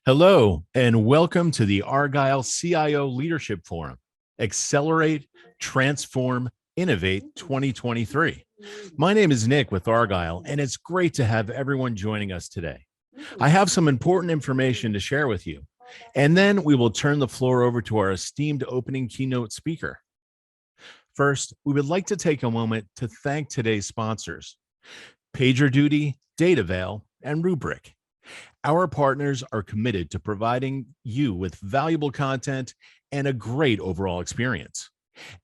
Hello, and welcome to the Argyle CIO Leadership Forum. Accelerate, Transform, Innovate 2023. My name is Nick with Argyle, and it's great to have everyone joining us today. I have some important information to share with you, and then we will turn the floor over to our esteemed opening keynote speaker. First, we would like to take a moment to thank today's sponsors, PagerDuty, DataVeil, and Rubrik. Our partners are committed to providing you with valuable content and a great overall experience.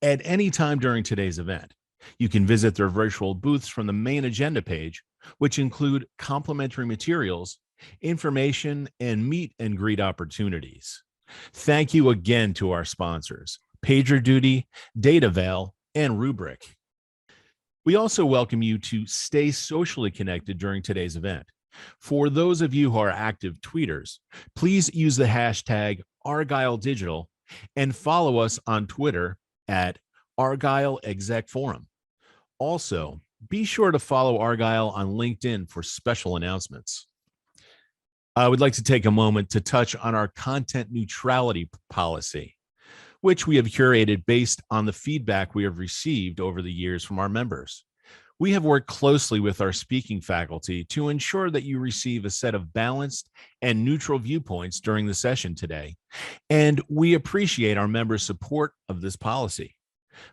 At any time during today's event, you can visit their virtual booths from the main agenda page, which include complimentary materials, information, and meet and greet opportunities. Thank you again to our sponsors, PagerDuty, DataVeil, and Rubrik. We also welcome you to stay socially connected during today's event. For those of you who are active tweeters, please use the hashtag ArgyleDigital and follow us on Twitter at Argyle Exec Forum. Also, be sure to follow Argyle on LinkedIn for special announcements. I would like to take a moment to touch on our content neutrality policy, which we have curated based on the feedback we have received over the years from our members. We have worked closely with our speaking faculty to ensure that you receive a set of balanced and neutral viewpoints during the session today, and we appreciate our members' support of this policy.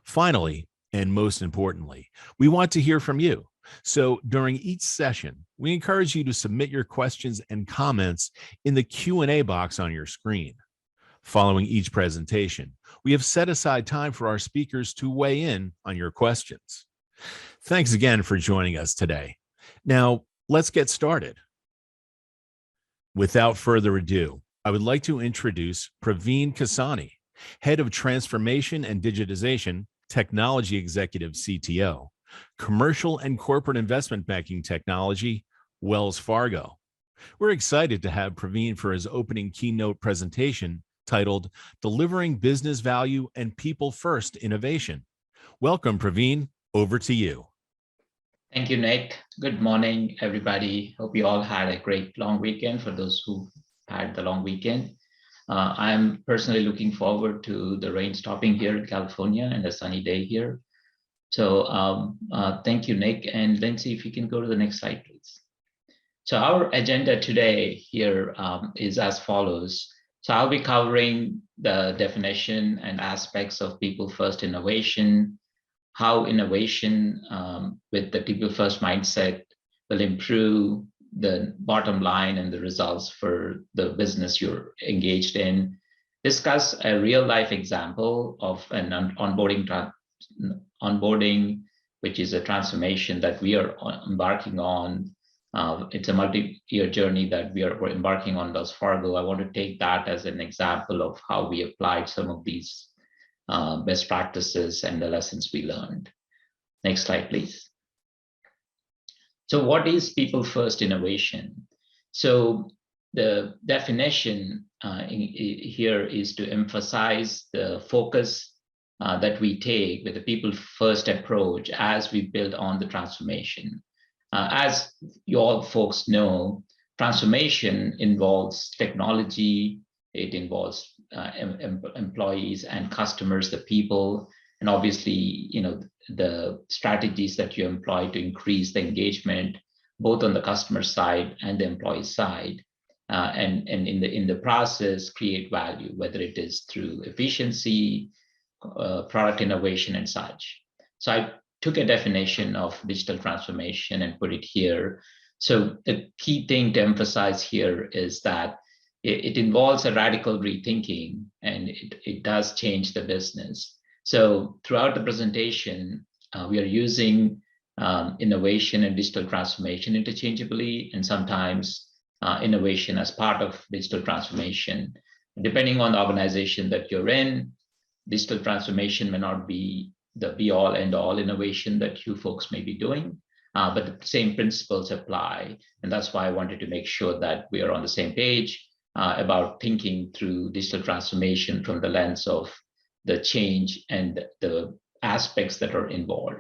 Finally, and most importantly, we want to hear from you. So during each session, we encourage you to submit your questions and comments in the Q&A box on your screen. Following each presentation, we have set aside time for our speakers to weigh in on your questions. Thanks again for joining us today. Now, let's get started. Without further ado, I would like to introduce Praveen Kasani, Head of Transformation and Digitization, Technology Executive CTO, Commercial and Corporate Investment Banking Technology, Wells Fargo. We're excited to have Praveen for his opening keynote presentation titled Delivering Business Value and People First Innovation. Welcome, Praveen. Over to you. Thank you, Nick. Good morning, everybody. Hope you all had a great long weekend for those who had the long weekend. I'm personally looking forward to the rain stopping here in California and a sunny day here. So thank you, Nick. And Lindsay, if you can go to the next slide, please. So our agenda today here is as follows. So I'll be covering the definition and aspects of people first innovation, how innovation with the people first mindset will improve the bottom line and the results for the business you're engaged in. Discuss a real life example of an onboarding, which is a transformation that we are embarking on. It's a multi-year journey that we're embarking on Wells Fargo. I want to take that as an example of how we applied some of these best practices and the lessons we learned. Next slide, please. So what is people first innovation? So the definition here is to emphasize the focus that we take with the people first approach as we build on the transformation. As you all folks know, transformation involves technology, it involves employees and customers, the people, and obviously, the strategies that you employ to increase the engagement, both on the customer side and the employee side, and in the process, create value, whether it is through efficiency, product innovation, and such. So I took a definition of digital transformation and put it here. So the key thing to emphasize here is that it involves a radical rethinking, and it does change the business. So throughout the presentation, we are using innovation and digital transformation interchangeably, and sometimes innovation as part of digital transformation. Depending on the organization that you're in, digital transformation may not be the be-all end-all innovation that you folks may be doing, but the same principles apply. And that's why I wanted to make sure that we are on the same page about thinking through digital transformation from the lens of the change and the aspects that are involved.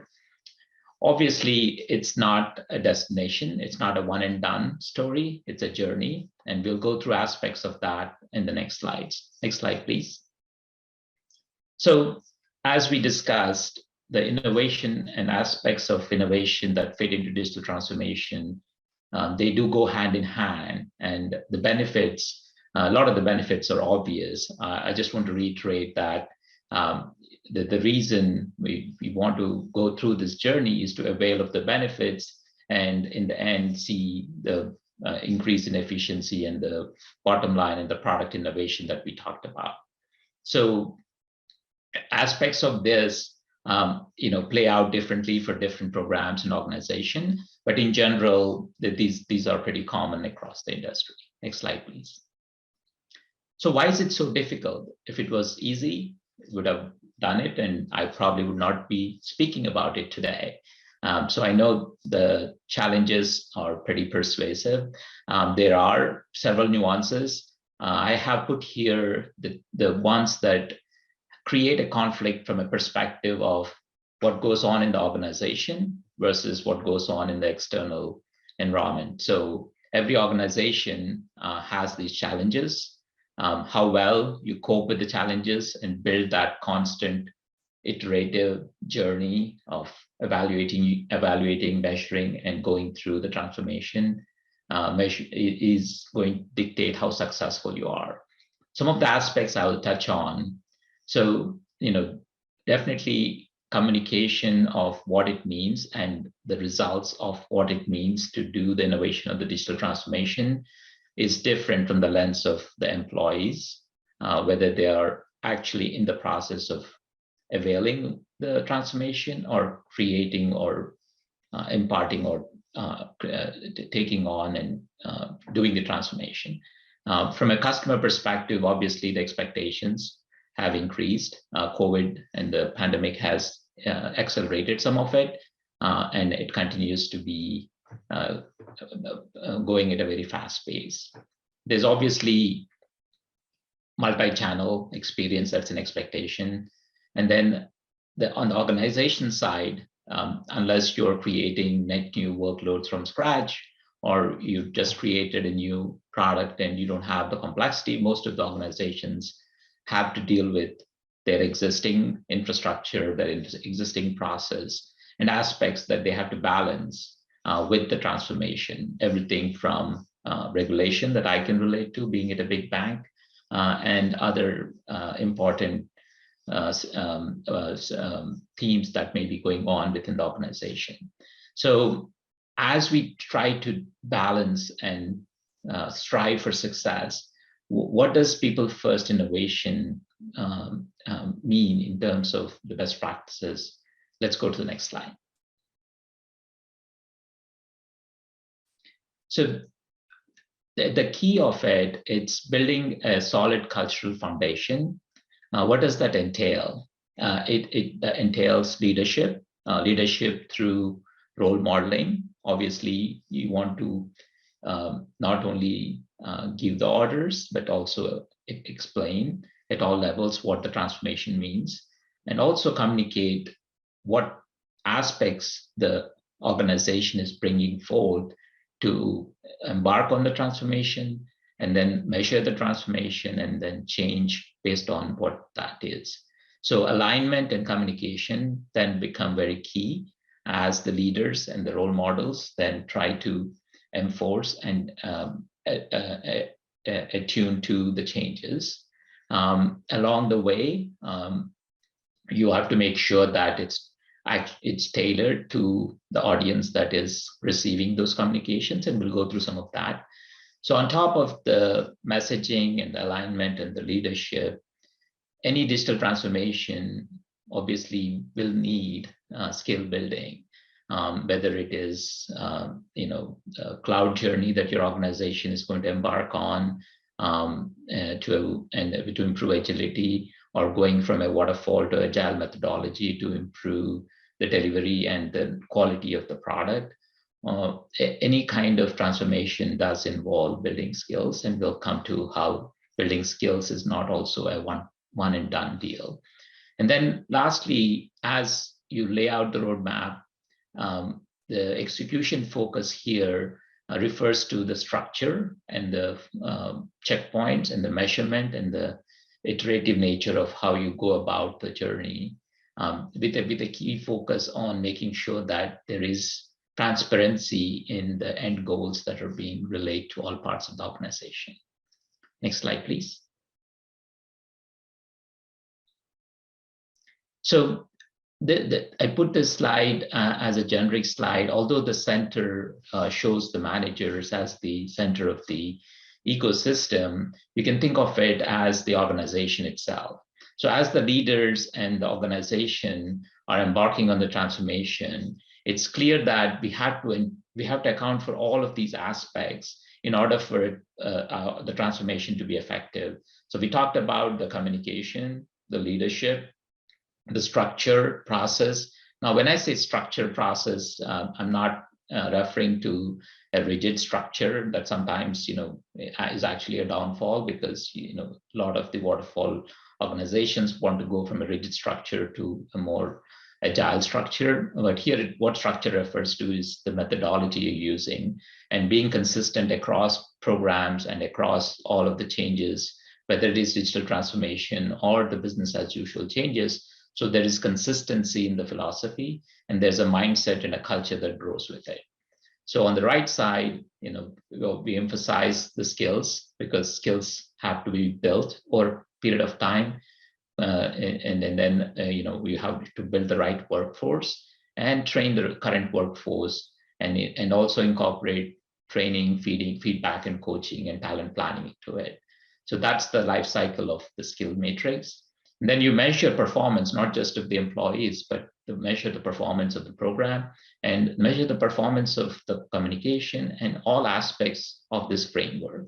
Obviously, it's not a destination. It's not a one and done story. It's a journey. And we'll go through aspects of that in the next slides. Next slide, please. So as we discussed, the innovation and aspects of innovation that fit into digital transformation, they do go hand in hand, and the benefits, a lot of the benefits are obvious. I just want to reiterate that the reason we want to go through this journey is to avail of the benefits and in the end see the increase in efficiency and the bottom line and the product innovation that we talked about. So aspects of this play out differently for different programs and organization, but in general, these are pretty common across the industry. Next slide, please. So why is it so difficult? If it was easy, we would have done it, and I probably would not be speaking about it today. So I know the challenges are pretty persuasive. There are several nuances. I have put here the ones that create a conflict from a perspective of what goes on in the organization versus what goes on in the external environment. So every organization has these challenges. How well you cope with the challenges and build that constant iterative journey of evaluating, measuring, and going through the transformation is going to dictate how successful you are. Some of the aspects I will touch on. So, definitely communication of what it means and the results of what it means to do the innovation of the digital transformation is different from the lens of the employees, whether they are actually in the process of availing the transformation or creating or imparting or taking on and doing the transformation. From a customer perspective, obviously the expectations have increased. COVID and the pandemic has accelerated some of it, and it continues to be going at a very fast pace. There's obviously multi-channel experience that's an expectation. And then on the organization side, unless you're creating net new workloads from scratch, or you've just created a new product and you don't have the complexity, most of the organizations have to deal with their existing infrastructure, their existing process, and aspects that they have to balance with the transformation. Everything from regulation that I can relate to, being at a big bank, and other important themes that may be going on within the organization. So as we try to balance and strive for success, what does people first innovation mean in terms of the best practices? Let's go to the next slide. So the key of it, it's building a solid cultural foundation. What does that entail? It entails leadership, leadership through role modeling. Obviously, you want to not only give the orders, but also explain at all levels what the transformation means, and also communicate what aspects the organization is bringing forward to embark on the transformation, and then measure the transformation, and then change based on what that is. So alignment and communication then become very key as the leaders and the role models then try to enforce and attune to the changes. Along the way, you have to make sure that it's tailored to the audience that is receiving those communications, and we'll go through some of that. So on top of the messaging and the alignment and the leadership, any digital transformation obviously will need skill building, whether it is a cloud journey that your organization is going to embark on to improve agility, or going from a waterfall to agile methodology to improve the delivery and the quality of the product. Any kind of transformation does involve building skills, and we'll come to how building skills is not also a one and done deal. And then lastly, as you lay out the roadmap, The execution focus here refers to the structure and the checkpoints and the measurement and the iterative nature of how you go about the journey, with a key focus on making sure that there is transparency in the end goals that are being relayed to all parts of the organization. Next slide, please. So I put this slide as a generic slide, although the center shows the managers as the center of the ecosystem. You can think of it as the organization itself. So as the leaders and the organization are embarking on the transformation, it's clear that we have to account for all of these aspects in order for the transformation to be effective. So we talked about the communication, the leadership, the structure, process. Now, when I say structure, process, I'm not referring to a rigid structure that sometimes, is actually a downfall, because, a lot of the waterfall organizations want to go from a rigid structure to a more agile structure. But here, what structure refers to is the methodology you're using and being consistent across programs and across all of the changes, whether it is digital transformation or the business as usual changes. So there is consistency in the philosophy, and there's a mindset and a culture that grows with it. So on the right side, we emphasize the skills, because skills have to be built over a period of time. And then we have to build the right workforce and train the current workforce, and also incorporate training, feedback, and coaching and talent planning into it. So that's the life cycle of the skill matrix. And then you measure performance, not just of the employees, but to measure the performance of the program and measure the performance of the communication and all aspects of this framework.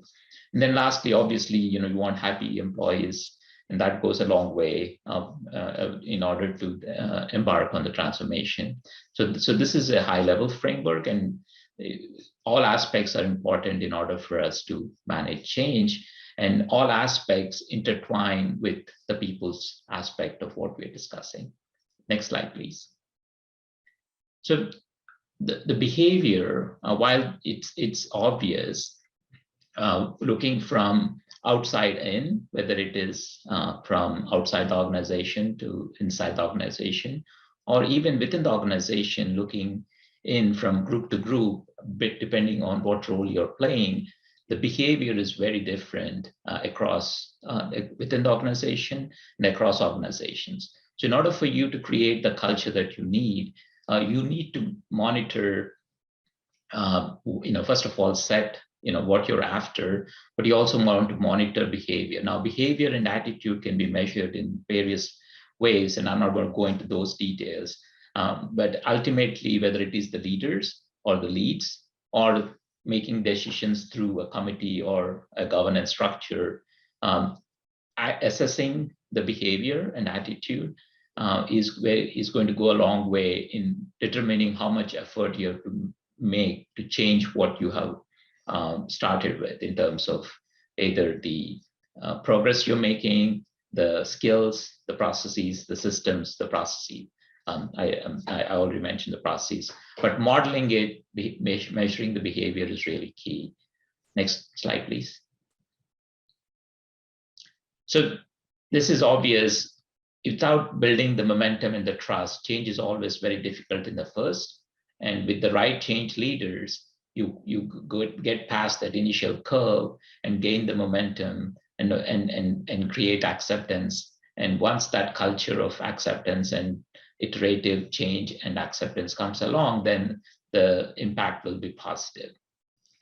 And then lastly, obviously, you want happy employees, and that goes a long way in order to embark on the transformation. So this is a high-level framework, and all aspects are important in order for us to manage change. And all aspects intertwine with the people's aspect of what we're discussing. Next slide, please. So the behavior, while it's obvious, looking from outside in, whether it is from outside the organization to inside the organization, or even within the organization, looking in from group to group, depending on what role you're playing, the behavior is very different across within the organization and across organizations. So in order for you to create the culture that you need to monitor, first of all, set what you're after, but you also want to monitor behavior. Now, behavior and attitude can be measured in various ways, and I'm not going to go into those details. But ultimately, whether it is the leaders or the leads or making decisions through a committee or a governance structure, assessing the behavior and attitude is going to go a long way in determining how much effort you have to make to change what you have started with, in terms of either the progress you're making, the skills, the processes, the systems, the processes. I already mentioned the processes, but modeling it, measuring the behavior is really key. Next slide, please. So this is obvious. Without building the momentum and the trust, change is always very difficult in the first. And with the right change leaders, you get past that initial curve and gain the momentum and create acceptance. And once that culture of acceptance and iterative change and acceptance comes along, then the impact will be positive.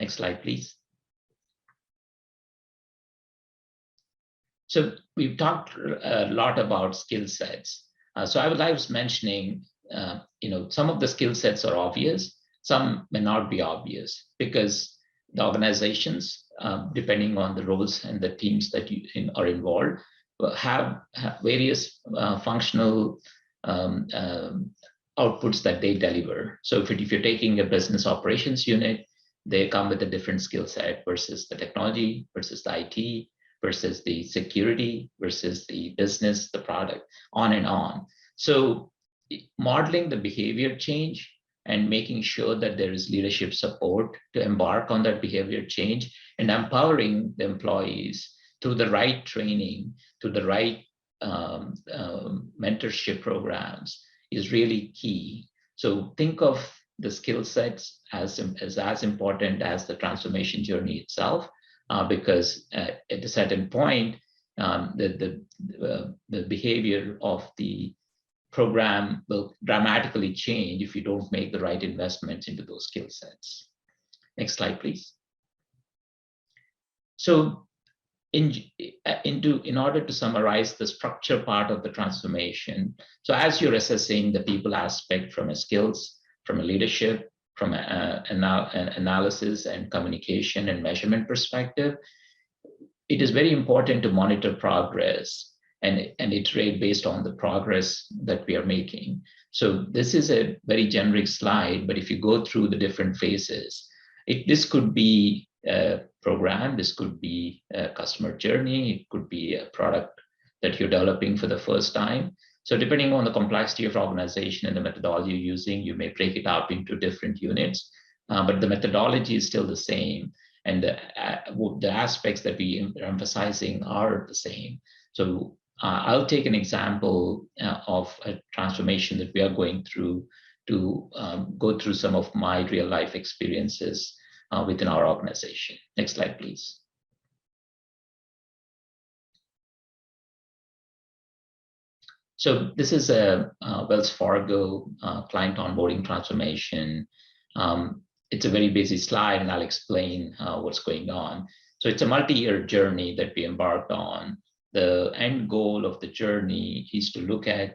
Next slide, please. So we've talked a lot about skill sets. So I was mentioning, some of the skill sets are obvious, some may not be obvious, because the organizations, depending on the roles and the teams that are involved, have various functional outputs that they deliver. So if you're taking a business operations unit, they come with a different skill set versus the technology, versus the IT, versus the security, versus the business, the product, on and on. So modeling the behavior change and making sure that there is leadership support to embark on that behavior change, and empowering the employees through the right training, to the right mentorship programs is really key. So think of the skill sets as important as the transformation journey itself, because at a certain point, the behavior of the program will dramatically change if you don't make the right investments into those skill sets. Next slide, please. So in order to summarize the structure part of the transformation, so as you're assessing the people aspect from a skills, from a leadership, from an analysis and communication and measurement perspective, it is very important to monitor progress and iterate based on the progress that we are making. So this is a very generic slide, but if you go through the different phases, this could be a program, this could be a customer journey, it could be a product that you're developing for the first time. So depending on the complexity of organization and the methodology you're using, you may break it up into different units, but the methodology is still the same. And the aspects that we are emphasizing are the same. So I'll take an example of a transformation that we are going through to go through some of my real life experiences within our organization. Next slide, please. So this is a Wells Fargo client onboarding transformation. It's a very busy slide, and I'll explain what's going on. So it's a multi-year journey that we embarked on. The end goal of the journey is to look at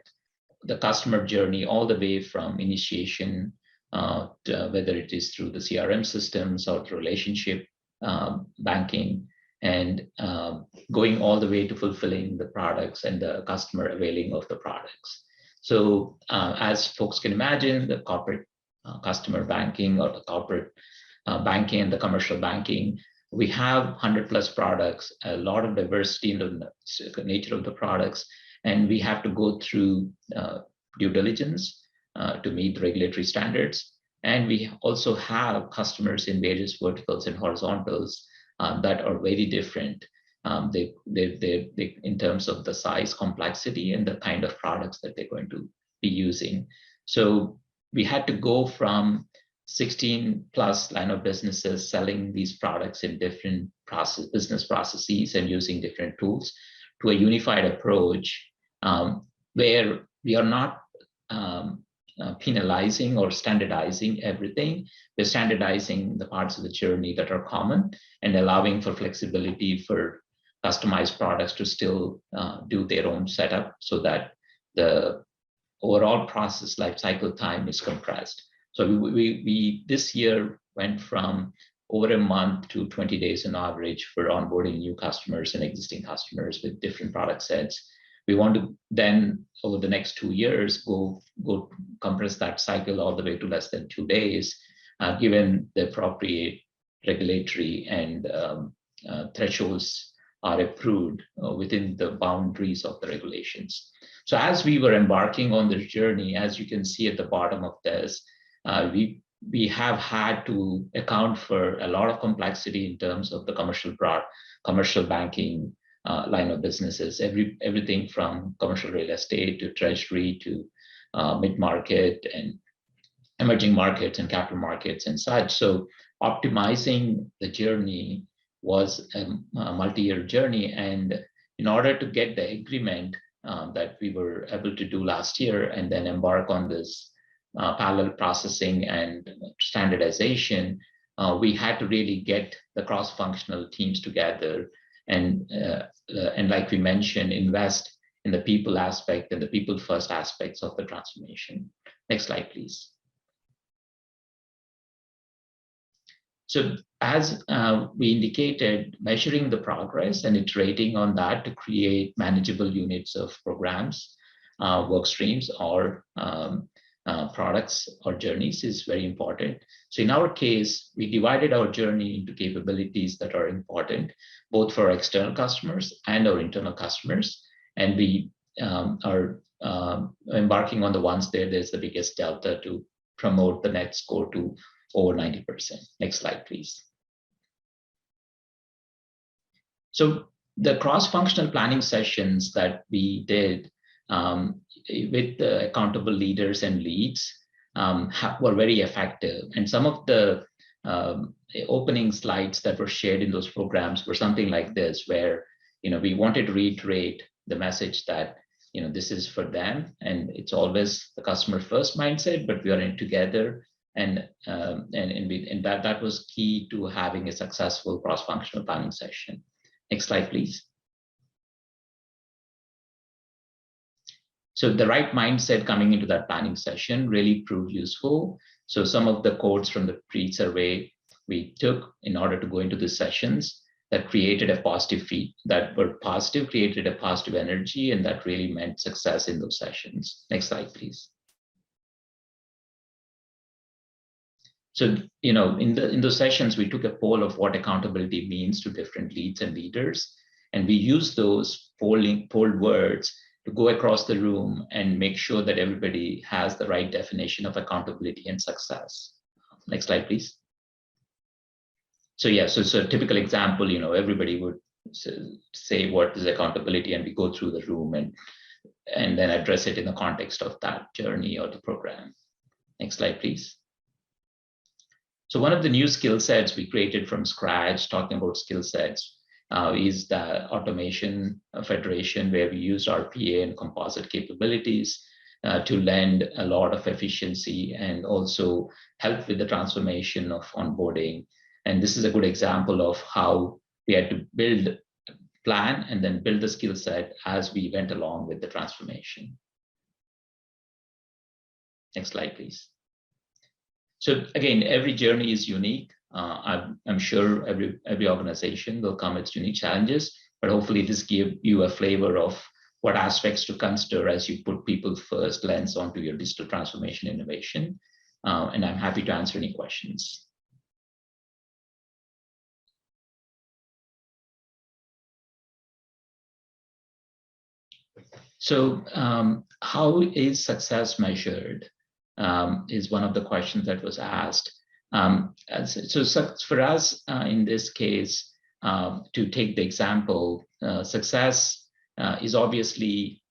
the customer journey all the way from initiation, whether it is through the CRM systems or the relationship banking, and going all the way to fulfilling the products and the customer availing of the products. So as folks can imagine, the corporate customer banking or the corporate banking and the commercial banking, we have 100+ products, a lot of diversity in the nature of the products, and we have to go through due diligence to meet regulatory standards. And we also have customers in various verticals and horizontals that are very different. They in terms of the size, complexity, and the kind of products that they're going to be using. So we had to go from 16+ line of businesses selling these products in different business processes and using different tools to a unified approach where we are not penalizing or standardizing everything. We're standardizing the parts of the journey that are common and allowing for flexibility for customized products to still do their own setup so that the overall process life cycle time is compressed. So we this year went from over a month to 20 days on average for onboarding new customers and existing customers with different product sets. We want to then, over the next 2 years, go compress that cycle all the way to less than 2 days, given the appropriate regulatory and thresholds are approved within the boundaries of the regulations. So as we were embarking on this journey, as you can see at the bottom of this, we have had to account for a lot of complexity in terms of the commercial banking line of businesses, everything from commercial real estate to treasury to mid-market and emerging markets and capital markets and such. So optimizing the journey was a multi-year journey. And in order to get the agreement that we were able to do last year and then embark on this parallel processing and standardization, we had to really get the cross-functional teams together and like we mentioned, invest in the people aspect and the people first aspects of the transformation. Next slide, please. So as we indicated, measuring the progress and iterating on that to create manageable units of programs, work streams, or products or journeys is very important. So in our case, we divided our journey into capabilities that are important, both for external customers and our internal customers. And we are embarking on the ones there's the biggest delta to promote the net score to over 90%. Next slide, please. So the cross-functional planning sessions that we did with the accountable leaders and leads were very effective. And some of the opening slides that were shared in those programs were something like this, where we wanted to reiterate the message that this is for them, and it's always the customer first mindset, but we are in together, and that was key to having a successful cross-functional planning session. Next slide, please. So the right mindset coming into that planning session really proved useful. So some of the quotes from the pre-survey we took in order to go into the sessions that created a positive created a positive energy, and that really meant success in those sessions. Next slide, please. So, in those sessions, we took a poll of what accountability means to different leads and leaders, and we used those polled words to go across the room and make sure that everybody has the right definition of accountability and success. Next slide, please. So yeah, so a typical example, everybody would say what is accountability, and we go through the room and then address it in the context of that journey or the program. Next slide, please. So one of the new skill sets we created from scratch, talking about skill sets, is the automation federation, where we used RPA and composite capabilities to lend a lot of efficiency and also help with the transformation of onboarding. And this is a good example of how we had to build, plan, and then build the skill set as we went along with the transformation. Next slide, please. So again, every journey is unique. I'm sure every organization will come with its unique challenges, but hopefully this gives you a flavor of what aspects to consider as you put people first lens onto your digital transformation innovation. And I'm happy to answer any questions. So how is success measured is one of the questions that was asked. So for us, in this case, to take the example, success is obviously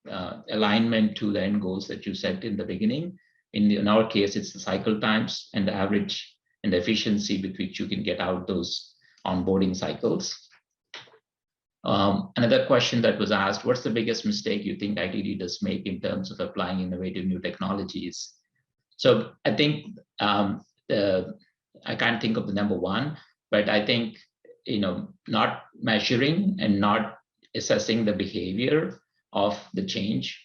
alignment to the end goals that you set in the beginning. In our case, it's the cycle times and the average and the efficiency with which you can get out those onboarding cycles. Another question that was asked, what's the biggest mistake you think IT leaders make in terms of applying innovative new technologies? So I think I can't think of the number one, but I think, not measuring and not assessing the behavior of the change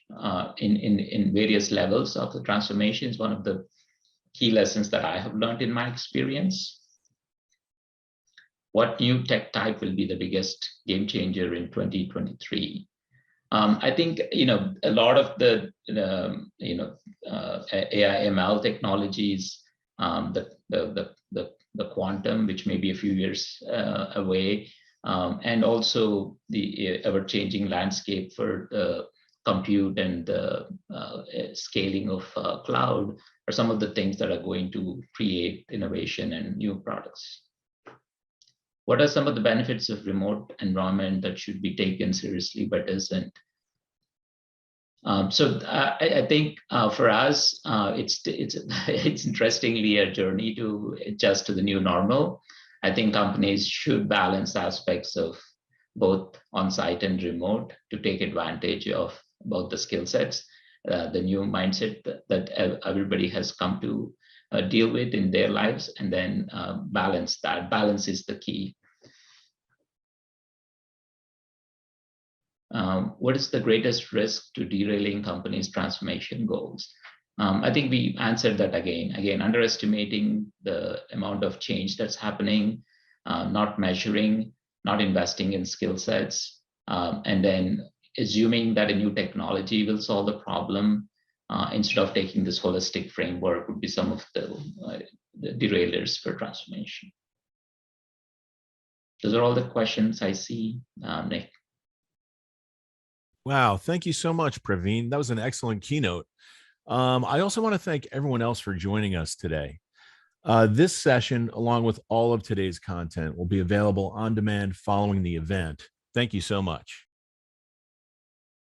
in various levels of the transformation is one of the key lessons that I have learned in my experience. What new tech type will be the biggest game changer in 2023? I think a lot of the AI ML technologies, the quantum, which may be a few years away, and also the ever-changing landscape for the compute and the scaling of cloud are some of the things that are going to create innovation and new products. What are some of the benefits of remote environment that should be taken seriously but isn't? So I think for us, it's interestingly a journey to adjust to the new normal. I think companies should balance aspects of both on-site and remote to take advantage of both the skill sets, the new mindset that everybody has come to deal with in their lives, and then balance that. Balance is the key. What is the greatest risk to derailing companies' transformation goals? I think we answered that again, underestimating the amount of change that's happening, not measuring, not investing in skill sets, and then assuming that a new technology will solve the problem instead of taking this holistic framework would be some of the derailers for transformation. Those are all the questions I see, Nick. Wow. Thank you so much, Praveen. That was an excellent keynote. I also want to thank everyone else for joining us today. This session, along with all of today's content, will be available on demand following the event. Thank you so much.